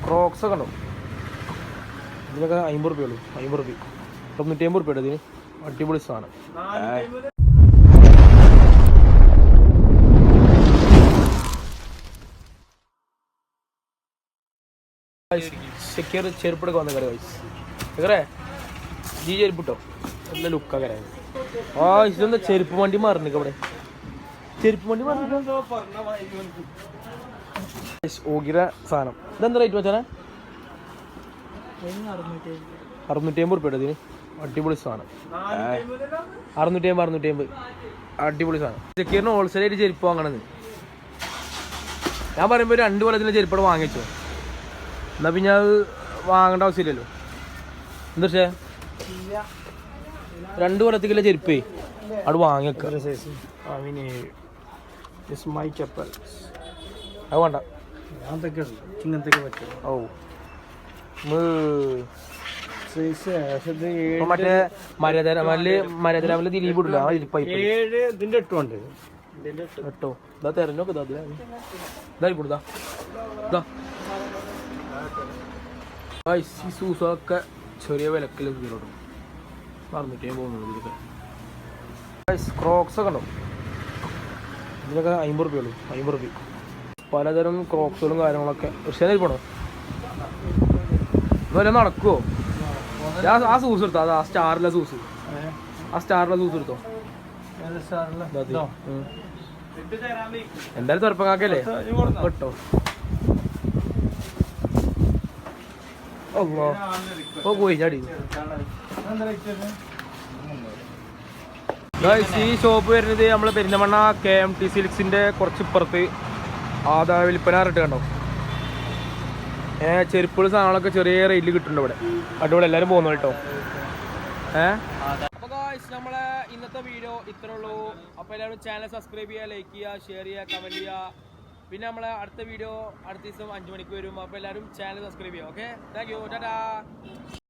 Crocs ഒക്കെ ഉണ്ടോ? ഇതിനൊക്കെ 50 രൂപയുള്ളൂ. 50 രൂപ 150 രൂപ ഇതിന്. അടിപൊളി സാധനം. സെക്യൂർ ചെരുപ്പിടൊക്കെ വന്ന കറി വൈസ് എങ്ങനെ ജി ചെരുപ്പിട്ടോ നല്ല ലുക്കാ കരാ. ഇതെന്താ ചെരുപ്പ് വണ്ടി മാറുന്നു ഇവിടെ. ചെരുപ്പ് വണ്ടി മാറുന്നു. ഓഗിര സാധനം ഇതെന്താ റേറ്റ് വെച്ചാൽ 650 രൂപ ഇതിന്. അടിപൊളി സാധനം. 650 അടിപൊളി സാധനം. സെക്യൂറിന് ഹോൾസെയിലായിട്ട് ചെരുപ്പ് വാങ്ങണമെന്ന് ഞാൻ പറയുമ്പോൾ 2 കൊല്ലത്തിന് ചെരുപ്പോടെ വാങ്ങിച്ചോ. എന്നാ പിന്നെ അത് വാങ്ങേണ്ട ആവശ്യമില്ലല്ലോ. എന്താ പക്ഷേ 2 കൊല്ലത്തേക്കുള്ള ചെരുപ്പേ അവിടെ വാങ്ങിയേക്കാം. അത് വേണ്ട. ഓ മറ്റേ മര്യാദ ദിലീപ് ഇടില്ല. ആ ഇരിപ്പായിട്ടോ ഇതാ തെരഞ്ഞോക്കെ ഇതായി കൊടുത്താ സൂസൊക്കെ ചെറിയ വിലക്കിൽ കീഴോട്ടും 650 പോകുന്നുള്ളൂ. ഇതൊക്കെ ക്രോക്സ് ഒക്കെ ഉണ്ടോ? ഇതിനൊക്കെ 50 രൂപയുള്ളൂ. 50 രൂപ പലതരം ക്രോക്സുകളും കാര്യങ്ങളൊക്കെ. പക്ഷേ പോണോ ഇതുവരെ നടക്കുമോ? ആ സൂസ് എടുത്തോ. അത് ആ സ്റ്റാറിലെ സൂസ് എടുത്തോ. എന്തായാലും തുറപ്പങ്ങാക്കല്ലേ കേട്ടോ. പോയി ചാടി. ഈ ഷോപ്പ് വരുന്നത് നമ്മളെ പെരിന്തമണ്ണ KMT സിൽക്സിന്റെ കുറച്ച് ഇപ്പുറത്ത് ആദായ വിൽപ്പനാറിട്ട് കണ്ടോ. ചെരുപ്പുകൾ സാധനങ്ങളൊക്കെ ചെറിയ റേറ്റിൽ കിട്ടുന്നുണ്ട് ഇവിടെ. അടിപൊളി. എല്ലാവരും പോകുന്നു കേട്ടോ. അപ്പോൾ നമ്മളെ ഇന്നത്തെ വീഡിയോ ഇത്രേ ഉള്ളൂ. അപ്പോൾ എല്ലാവരും ചാനൽ സബ്സ്ക്രൈബ് ചെയ്യുക, ലൈക്ക് ചെയ്യുക, ഷെയർ ചെയ്യുക, കമൻറ്റ് ചെയ്യുക. പിന്നെ നമ്മളെ അടുത്ത വീഡിയോ അടുത്ത ദിവസം 5 മണിക്ക് വരും. അപ്പോൾ എല്ലാവരും ചാനൽ സബ്സ്ക്രൈബ് ചെയ്യുക. Okay, thank you. ടാറ്റാ.